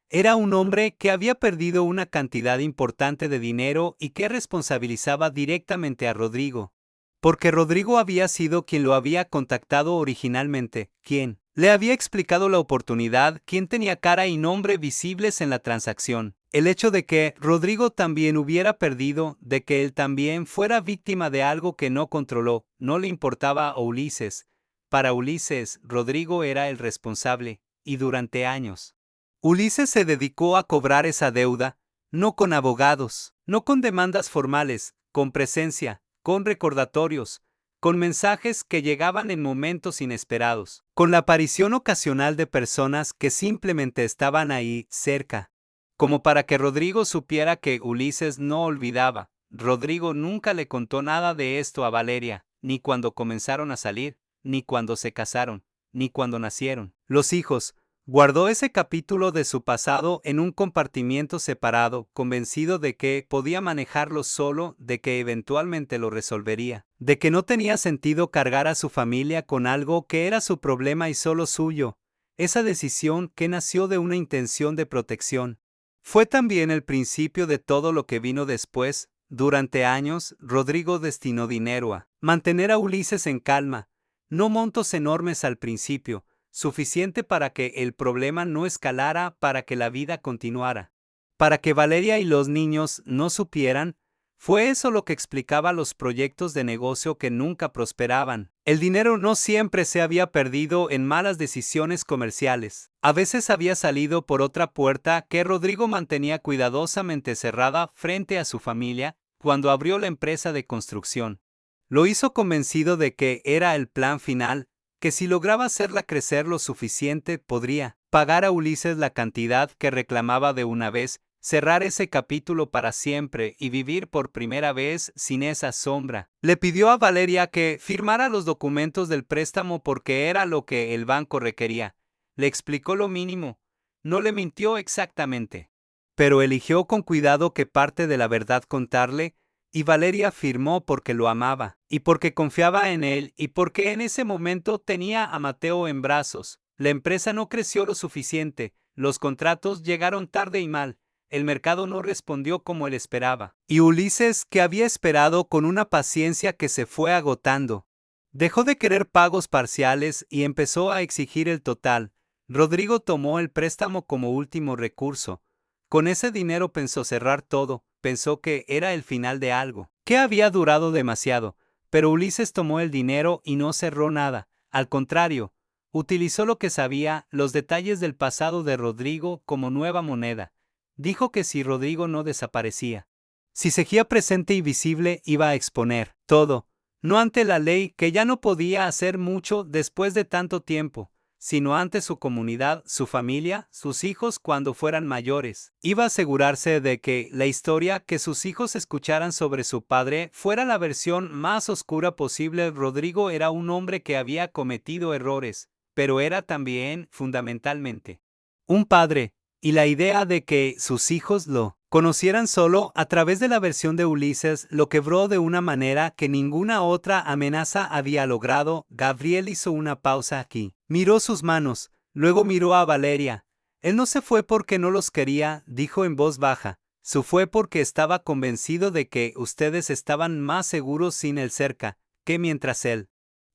Speaker 1: Era un hombre que había perdido una cantidad importante de dinero y que responsabilizaba directamente a Rodrigo. Porque Rodrigo había sido quien lo había contactado originalmente, quien le había explicado la oportunidad, quien tenía cara y nombre visibles en la transacción. El hecho de que Rodrigo también hubiera perdido, de que él también fuera víctima de algo que no controló, no le importaba a Ulises. Para Ulises, Rodrigo era el responsable, y durante años Ulises se dedicó a cobrar esa deuda, no con abogados, no con demandas formales, con presencia, con recordatorios, con mensajes que llegaban en momentos inesperados, con la aparición ocasional de personas que simplemente estaban ahí, cerca, como para que Rodrigo supiera que Ulises no olvidaba, Rodrigo nunca le contó nada de esto a Valeria, ni cuando comenzaron a salir, ni cuando se casaron, ni cuando nacieron los hijos. Guardó ese capítulo de su pasado en un compartimiento separado, convencido de que podía manejarlo solo, de que eventualmente lo resolvería, de que no tenía sentido cargar a su familia con algo que era su problema y solo suyo. Esa decisión que nació de una intención de protección. Fue también el principio de todo lo que vino después. Durante años, Rodrigo destinó dinero a mantener a Ulises en calma, no montos enormes al principio, suficiente para que el problema no escalara, para que la vida continuara. Para que Valeria y los niños no supieran, fue eso lo que explicaba los proyectos de negocio que nunca prosperaban. El dinero no siempre se había perdido en malas decisiones comerciales. A veces había salido por otra puerta que Rodrigo mantenía cuidadosamente cerrada frente a su familia cuando abrió la empresa de construcción. Lo hizo convencido de que era el plan final, que si lograba hacerla crecer lo suficiente podría pagar a Ulises la cantidad que reclamaba de una vez, cerrar ese capítulo para siempre y vivir por primera vez sin esa sombra. Le pidió a Valeria que firmara los documentos del préstamo porque era lo que el banco requería. Le explicó lo mínimo. No le mintió exactamente, pero eligió con cuidado qué parte de la verdad contarle, y Valeria firmó porque lo amaba, y porque confiaba en él, y porque en ese momento tenía a Mateo en brazos. La empresa no creció lo suficiente, los contratos llegaron tarde y mal, el mercado no respondió como él esperaba. Y Ulises, que había esperado con una paciencia que se fue agotando, dejó de querer pagos parciales y empezó a exigir el total. Rodrigo tomó el préstamo como último recurso. Con ese dinero pensó cerrar todo, pensó que era el final de algo, que había durado demasiado, pero Ulises tomó el dinero y no cerró nada. Al contrario, utilizó lo que sabía, los detalles del pasado de Rodrigo como nueva moneda. Dijo que si Rodrigo no desaparecía, si seguía presente y visible, iba a exponer todo, no ante la ley, que ya no podía hacer mucho después de tanto tiempo, sino ante su comunidad, su familia, sus hijos cuando fueran mayores. Iba a asegurarse de que la historia que sus hijos escucharan sobre su padre fuera la versión más oscura posible. Rodrigo era un hombre que había cometido errores, pero era también, fundamentalmente, un padre, y la idea de que sus hijos lo conocieran solo a través de la versión de Ulises lo quebró de una manera que ninguna otra amenaza había logrado. Gabriel hizo una pausa aquí. Miró sus manos, luego miró a Valeria. Él no se fue porque no los quería, dijo en voz baja. Se fue porque estaba convencido de que ustedes estaban más seguros sin él cerca, que mientras él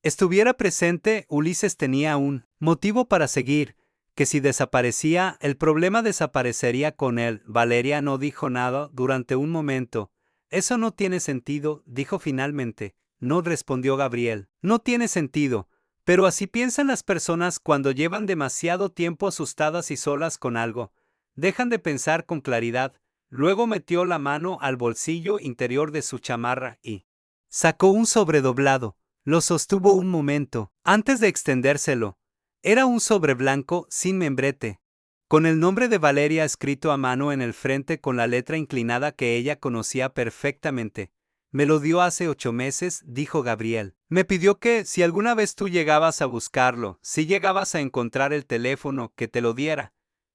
Speaker 1: estuviera presente. Ulises tenía un motivo para seguir, que si desaparecía, el problema desaparecería con él. Valeria no dijo nada durante un momento. Eso no tiene sentido, dijo finalmente. No, respondió Gabriel. No tiene sentido, pero así piensan las personas cuando llevan demasiado tiempo asustadas y solas con algo. Dejan de pensar con claridad. Luego metió la mano al bolsillo interior de su chamarra y sacó un sobredoblado. Lo sostuvo un momento, antes de extendérselo. Era un sobre blanco, sin membrete, con el nombre de Valeria escrito a mano en el frente con la letra inclinada que ella conocía perfectamente. Me lo dio hace 8 meses, dijo Gabriel. Me pidió que, si alguna vez tú llegabas a buscarlo, si llegabas a encontrar el teléfono, que te lo diera.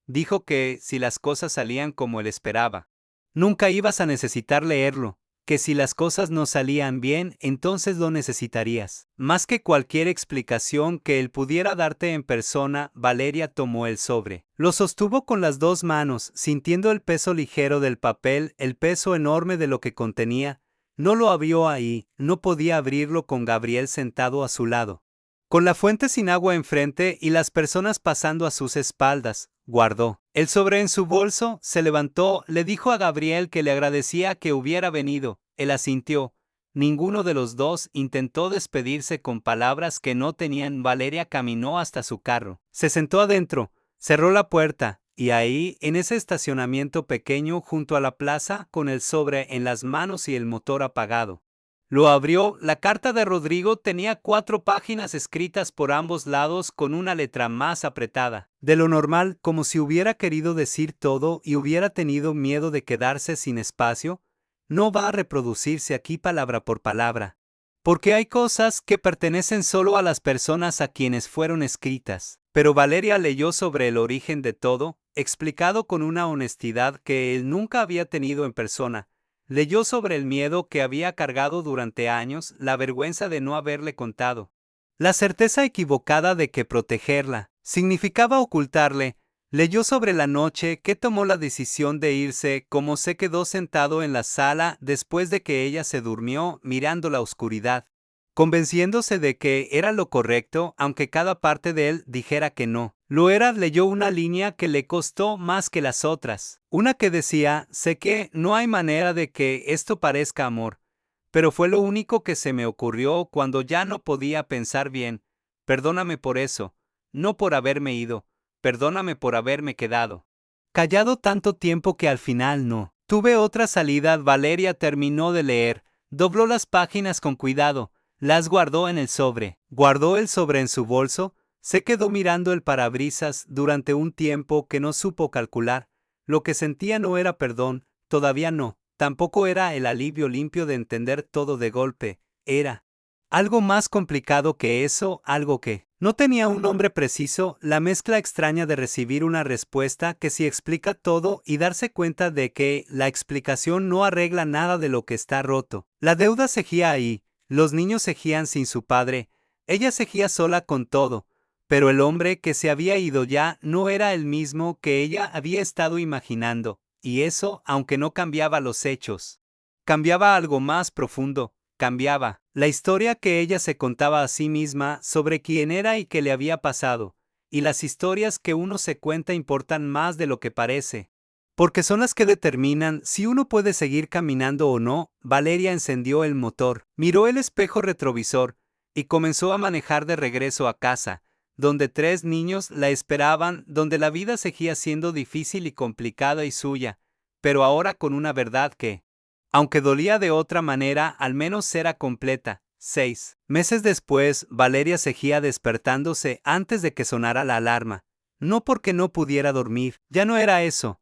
Speaker 1: Dijo que, si las cosas salían como él esperaba, nunca ibas a necesitar leerlo. Que si las cosas no salían bien, entonces lo necesitarías. Más que cualquier explicación que él pudiera darte en persona, Valeria tomó el sobre. Lo sostuvo con las 2 manos, sintiendo el peso ligero del papel, el peso enorme de lo que contenía. No lo abrió ahí, no podía abrirlo con Gabriel sentado a su lado, con la fuente sin agua enfrente y las personas pasando a sus espaldas. Guardó el sobre en su bolso, se levantó, le dijo a Gabriel que le agradecía que hubiera venido. Él asintió. Ninguno de los dos intentó despedirse con palabras que no tenían. Valeria caminó hasta su carro. Se sentó adentro, cerró la puerta, y ahí, en ese estacionamiento pequeño junto a la plaza, con el sobre en las manos y el motor apagado, lo abrió. La carta de Rodrigo tenía 4 páginas escritas por ambos lados con una letra más apretada de lo normal, como si hubiera querido decir todo y hubiera tenido miedo de quedarse sin espacio. No va a reproducirse aquí palabra por palabra. Porque hay cosas que pertenecen solo a las personas a quienes fueron escritas. Pero Valeria leyó sobre el origen de todo, explicado con una honestidad que él nunca había tenido en persona. Leyó sobre el miedo que había cargado durante años, la vergüenza de no haberle contado. La certeza equivocada de que protegerla significaba ocultarle. Leyó sobre la noche que tomó la decisión de irse, cómo se quedó sentado en la sala después de que ella se durmió mirando la oscuridad, convenciéndose de que era lo correcto, aunque cada parte de él dijera que no. Lo era. Leyó una línea que le costó más que las otras, una que decía: sé que no hay manera de que esto parezca amor, pero fue lo único que se me ocurrió cuando ya no podía pensar bien. Perdóname por eso, no por haberme ido. Perdóname por haberme quedado callado tanto tiempo que al final no tuve otra salida. Valeria terminó de leer, dobló las páginas con cuidado, las guardó en el sobre, guardó el sobre en su bolso, se quedó mirando el parabrisas durante un tiempo que no supo calcular. Lo que sentía no era perdón, todavía no, tampoco era el alivio limpio de entender todo de golpe, era algo más complicado que eso, algo que no tenía un nombre preciso, la mezcla extraña de recibir una respuesta que sí explica todo y darse cuenta de que la explicación no arregla nada de lo que está roto. La deuda seguía ahí, los niños seguían sin su padre, ella seguía sola con todo, pero el hombre que se había ido ya no era el mismo que ella había estado imaginando, y eso, aunque no cambiaba los hechos, cambiaba algo más profundo. Cambiaba la historia que ella se contaba a sí misma sobre quién era y qué le había pasado, y las historias que uno se cuenta importan más de lo que parece, porque son las que determinan si uno puede seguir caminando o no. Valeria encendió el motor, miró el espejo retrovisor y comenzó a manejar de regreso a casa, donde 3 niños la esperaban, donde la vida seguía siendo difícil y complicada y suya, pero ahora con una verdad que, aunque dolía de otra manera, al menos era completa. 6 meses después, Valeria seguía despertándose antes de que sonara la alarma. No porque no pudiera dormir, ya no era eso.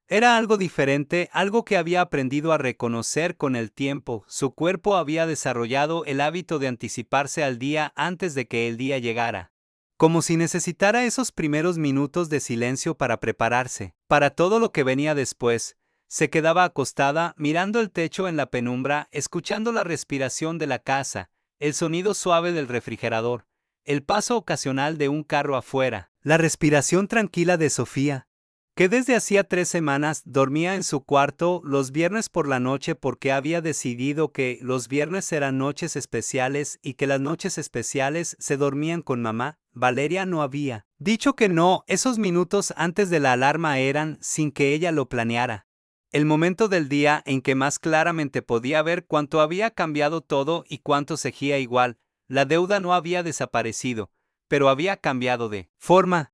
Speaker 1: Era algo diferente, algo que había aprendido a reconocer con el tiempo. Su cuerpo había desarrollado el hábito de anticiparse al día antes de que el día llegara. Como si necesitara esos primeros minutos de silencio para prepararse para todo lo que venía después. Se quedaba acostada, mirando el techo en la penumbra, escuchando la respiración de la casa, el sonido suave del refrigerador, el paso ocasional de un carro afuera, la respiración tranquila de Sofía, que desde hacía 3 semanas dormía en su cuarto los viernes por la noche porque había decidido que los viernes eran noches especiales y que las noches especiales se dormían con mamá. Valeria no había dicho que no. Esos minutos antes de la alarma eran, sin que ella lo planeara, el momento del día en que más claramente podía ver cuánto había cambiado todo y cuánto seguía igual. La deuda no había desaparecido, pero había cambiado de forma.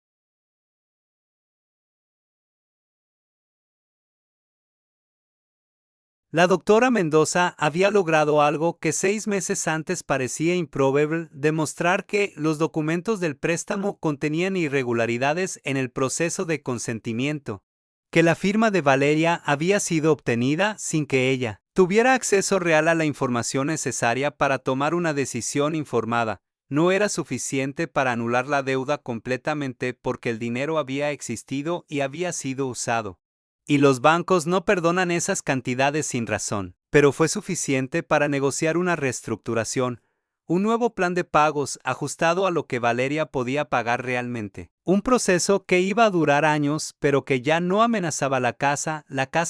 Speaker 1: La doctora Mendoza había logrado algo que 6 meses antes parecía improbable: demostrar que los documentos del préstamo contenían irregularidades en el proceso de consentimiento, que la firma de Valeria había sido obtenida sin que ella tuviera acceso real a la información necesaria para tomar una decisión informada. No era suficiente para anular la deuda completamente porque el dinero había existido y había sido usado. Y los bancos no perdonan esas cantidades sin razón. Pero fue suficiente para negociar una reestructuración, un nuevo plan de pagos ajustado a lo que Valeria podía pagar realmente. Un proceso que iba a durar años, pero que ya no amenazaba la casa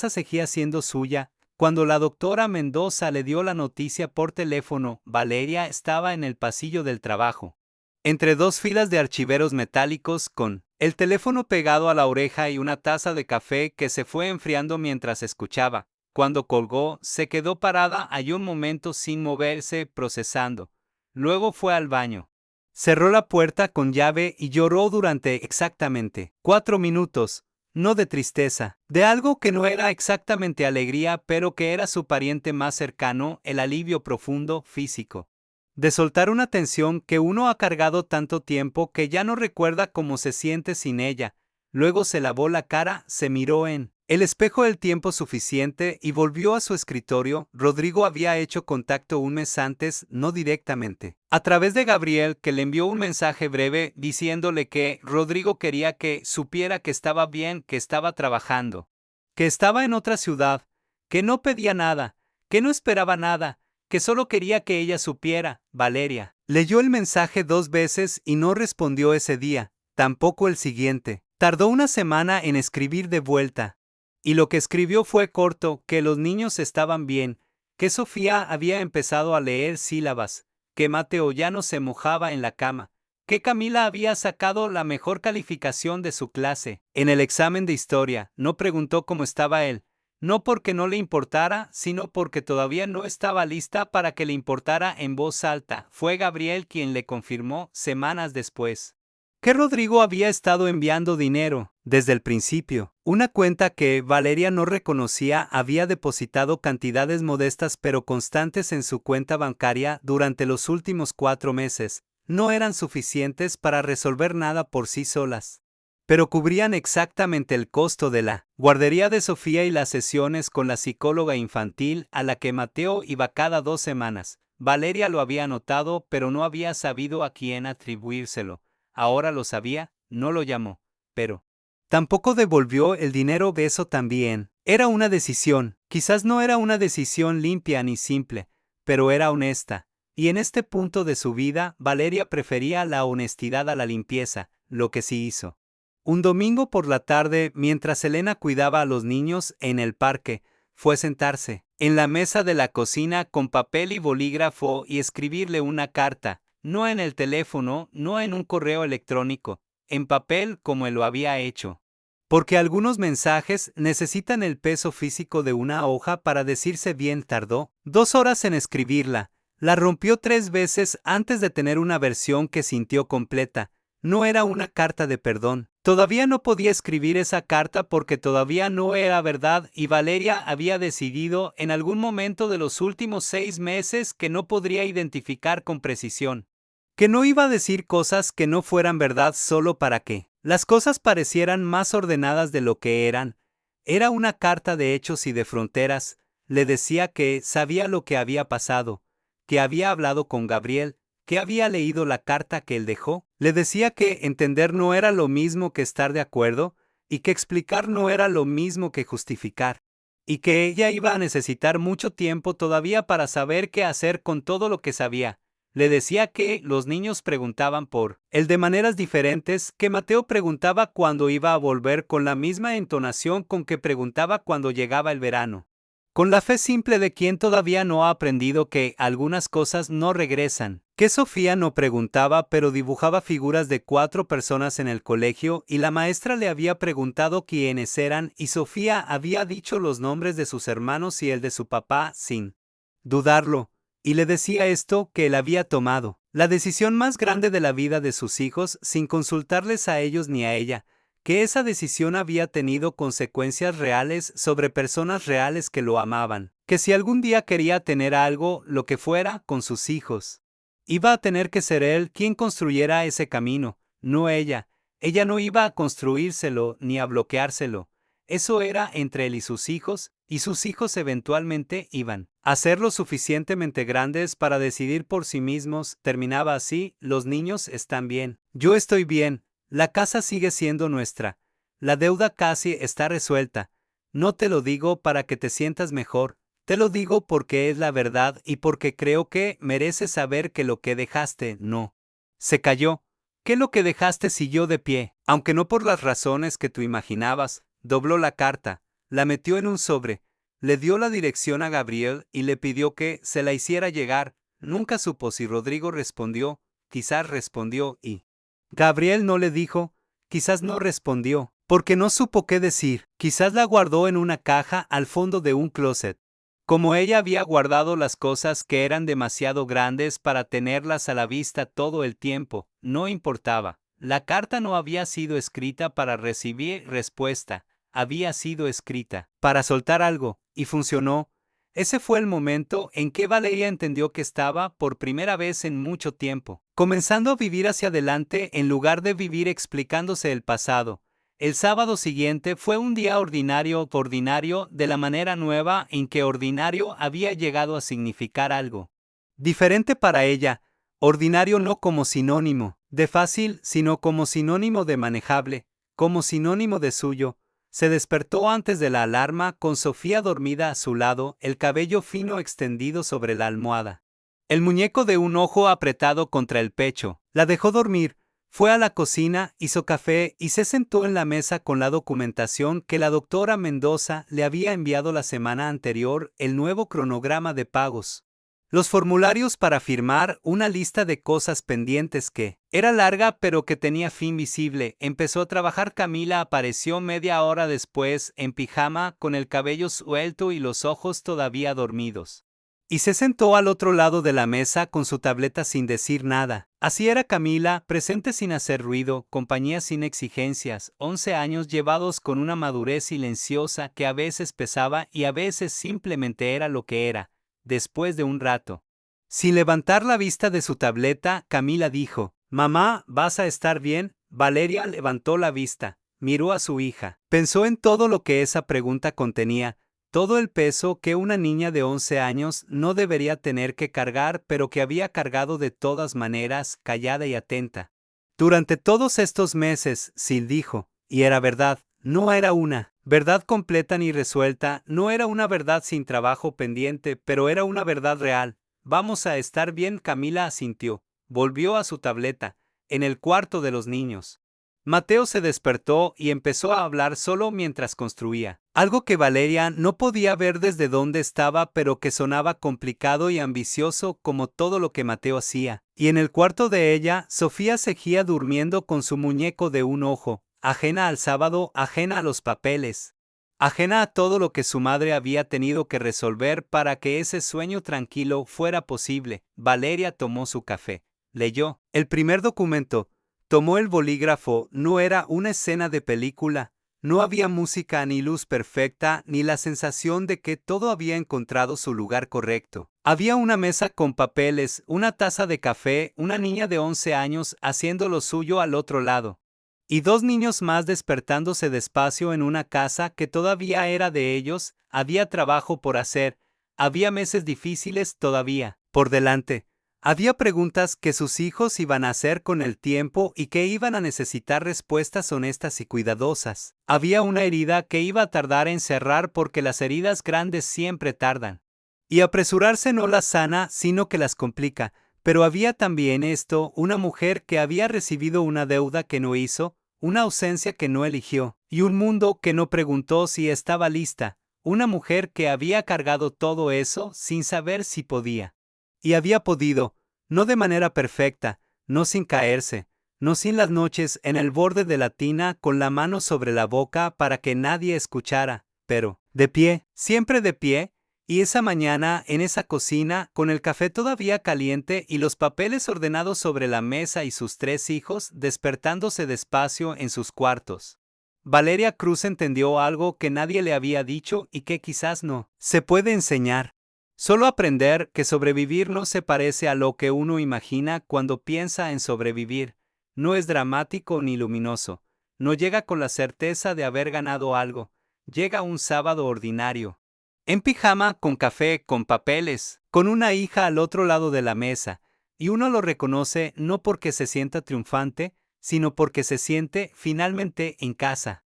Speaker 1: seguía siendo suya. Cuando la doctora Mendoza le dio la noticia por teléfono, Valeria estaba en el pasillo del trabajo, entre 2 filas de archiveros metálicos, con el teléfono pegado a la oreja y una taza de café que se fue enfriando mientras escuchaba. Cuando colgó, se quedó parada allí un momento sin moverse, procesando. Luego fue al baño. Cerró la puerta con llave y lloró durante exactamente 4 minutos, no de tristeza, de algo que no era exactamente alegría, pero que era su pariente más cercano, el alivio profundo, físico, de soltar una tensión que uno ha cargado tanto tiempo que ya no recuerda cómo se siente sin ella. Luego se lavó la cara, se miró en El espejo el tiempo suficiente y volvió a su escritorio. Rodrigo había hecho contacto un mes antes, no directamente, a través de Gabriel, que le envió un mensaje breve diciéndole que Rodrigo quería que supiera que estaba bien, que estaba trabajando, que estaba en otra ciudad, que no pedía nada, que no esperaba nada, que solo quería que ella supiera. Valeria leyó el mensaje 2 veces y no respondió ese día, tampoco el siguiente. Tardó una semana en escribir de vuelta. Y lo que escribió fue corto, que los niños estaban bien, que Sofía había empezado a leer sílabas, que Mateo ya no se mojaba en la cama, que Camila había sacado la mejor calificación de su clase. En el examen de historia, no preguntó cómo estaba él, no porque no le importara, sino porque todavía no estaba lista para que le importara en voz alta. Fue Gabriel quien le confirmó semanas después que Rodrigo había estado enviando dinero desde el principio. Una cuenta que Valeria no reconocía había depositado cantidades modestas pero constantes en su cuenta bancaria durante los últimos 4 meses. No eran suficientes para resolver nada por sí solas, pero cubrían exactamente el costo de la guardería de Sofía y las sesiones con la psicóloga infantil a la que Mateo iba cada 2 semanas. Valeria lo había notado, pero no había sabido a quién atribuírselo. Ahora lo sabía, no lo llamó, pero tampoco devolvió el dinero. Eso también era una decisión. Quizás no era una decisión limpia ni simple, pero era honesta. Y en este punto de su vida, Valeria prefería la honestidad a la limpieza, lo que sí hizo. Un domingo por la tarde, mientras Elena cuidaba a los niños en el parque, fue sentarse en la mesa de la cocina con papel y bolígrafo y escribirle una carta. No en el teléfono, no en un correo electrónico, en papel como él lo había hecho. Porque algunos mensajes necesitan el peso físico de una hoja para decirse bien. Tardó 2 horas en escribirla. La rompió 3 veces antes de tener una versión que sintió completa. No era una carta de perdón. Todavía no podía escribir esa carta porque todavía no era verdad y Valeria había decidido en algún momento de los últimos 6 meses que no podría identificar con precisión. Que no iba a decir cosas que no fueran verdad solo para que las cosas parecieran más ordenadas de lo que eran. Era una carta de hechos y de fronteras. Le decía que sabía lo que había pasado, que había hablado con Gabriel, que había leído la carta que él dejó. Le decía que entender no era lo mismo que estar de acuerdo, y que explicar no era lo mismo que justificar, y que ella iba a necesitar mucho tiempo todavía para saber qué hacer con todo lo que sabía. Le decía que los niños preguntaban por él de maneras diferentes, que Mateo preguntaba cuándo iba a volver con la misma entonación con que preguntaba cuando llegaba el verano. Con la fe simple de quien todavía no ha aprendido que algunas cosas no regresan. Que Sofía no preguntaba, pero dibujaba figuras de 4 personas en el colegio y la maestra le había preguntado quiénes eran y Sofía había dicho los nombres de sus hermanos y el de su papá sin dudarlo. Y le decía esto, que él había tomado la decisión más grande de la vida de sus hijos sin consultarles a ellos ni a ella, que esa decisión había tenido consecuencias reales sobre personas reales que lo amaban, que si algún día quería tener algo, lo que fuera, con sus hijos, iba a tener que ser él quien construyera ese camino, no ella. Ella no iba a construírselo ni a bloqueárselo. Eso era entre él y sus hijos eventualmente iban a ser lo suficientemente grandes para decidir por sí mismos. Terminaba así: los niños están bien, yo estoy bien, la casa sigue siendo nuestra, la deuda casi está resuelta. No te lo digo para que te sientas mejor, te lo digo porque es la verdad y porque creo que mereces saber que lo que dejaste no se cayó, que lo que dejaste siguió de pie, aunque no por las razones que tú imaginabas. Dobló la carta, la metió en un sobre, le dio la dirección a Gabriel y le pidió que se la hiciera llegar. Nunca supo si Rodrigo respondió, quizás respondió y Gabriel no le dijo, quizás no respondió, porque no supo qué decir, quizás la guardó en una caja al fondo de un closet. Como ella había guardado las cosas que eran demasiado grandes para tenerlas a la vista todo el tiempo, no importaba. La carta no había sido escrita para recibir respuesta, había sido escrita para soltar algo, y funcionó. Ese fue el momento en que Valeria entendió que estaba, por primera vez en mucho tiempo, comenzando a vivir hacia adelante en lugar de vivir explicándose el pasado. El sábado siguiente fue un día ordinario, de la manera nueva en que ordinario había llegado a significar algo diferente para ella, ordinario no como sinónimo de fácil, sino como sinónimo de manejable, como sinónimo de suyo. Se despertó antes de la alarma con Sofía dormida a su lado, el cabello fino extendido sobre la almohada. El muñeco de un ojo apretado contra el pecho. La dejó dormir. Fue a la cocina, hizo café y se sentó en la mesa con la documentación que la doctora Mendoza le había enviado la semana anterior, el nuevo cronograma de pagos. Los formularios para firmar, una lista de cosas pendientes que era larga pero que tenía fin visible. Empezó a trabajar. Camila apareció media hora después, en pijama, con el cabello suelto y los ojos todavía dormidos. Y se sentó al otro lado de la mesa con su tableta sin decir nada. Así era Camila, presente sin hacer ruido, compañía sin exigencias, 11 años llevados con una madurez silenciosa que a veces pesaba y a veces simplemente era lo que era. Después de un rato, sin levantar la vista de su tableta, Camila dijo: «Mamá, ¿vas a estar bien?». Valeria levantó la vista, miró a su hija. Pensó en todo lo que esa pregunta contenía, todo el peso que una niña de 11 años no debería tener que cargar, pero que había cargado de todas maneras, callada y atenta. Durante todos estos meses, Sil dijo, y era verdad, no era una verdad completa ni resuelta, no era una verdad sin trabajo pendiente, pero era una verdad real. «Vamos a estar bien», Camila asintió. Volvió a su tableta, en el cuarto de los niños. Mateo se despertó y empezó a hablar solo mientras construía. Algo que Valeria no podía ver desde donde estaba, pero que sonaba complicado y ambicioso como todo lo que Mateo hacía. Y en el cuarto de ella, Sofía seguía durmiendo con su muñeco de un ojo, ajena al sábado, ajena a los papeles, ajena a todo lo que su madre había tenido que resolver para que ese sueño tranquilo fuera posible. Valeria tomó su café, leyó el primer documento, tomó el bolígrafo. No era una escena de película, no había música ni luz perfecta, ni la sensación de que todo había encontrado su lugar correcto. Había una mesa con papeles, una taza de café, una niña de 11 años haciendo lo suyo al otro lado, y dos niños más despertándose despacio en una casa que todavía era de ellos. Había trabajo por hacer, había meses difíciles todavía por delante. Había preguntas que sus hijos iban a hacer con el tiempo y que iban a necesitar respuestas honestas y cuidadosas. Había una herida que iba a tardar en cerrar, porque las heridas grandes siempre tardan. Y apresurarse no las sana, sino que las complica. Pero había también esto, una mujer que había recibido una deuda que no hizo, una ausencia que no eligió, y un mundo que no preguntó si estaba lista. Una mujer que había cargado todo eso sin saber si podía. Y había podido, no de manera perfecta, no sin caerse, no sin las noches en el borde de la tina con la mano sobre la boca para que nadie escuchara, pero, de pie, siempre de pie. Y esa mañana, en esa cocina, con el café todavía caliente y los papeles ordenados sobre la mesa y sus tres hijos despertándose despacio en sus cuartos, Valeria Cruz entendió algo que nadie le había dicho y que quizás no se puede enseñar. Solo aprender que sobrevivir no se parece a lo que uno imagina cuando piensa en sobrevivir. No es dramático ni luminoso. No llega con la certeza de haber ganado algo. Llega un sábado ordinario, en pijama, con café, con papeles, con una hija al otro lado de la mesa, y uno lo reconoce no porque se sienta triunfante, sino porque se siente finalmente en casa.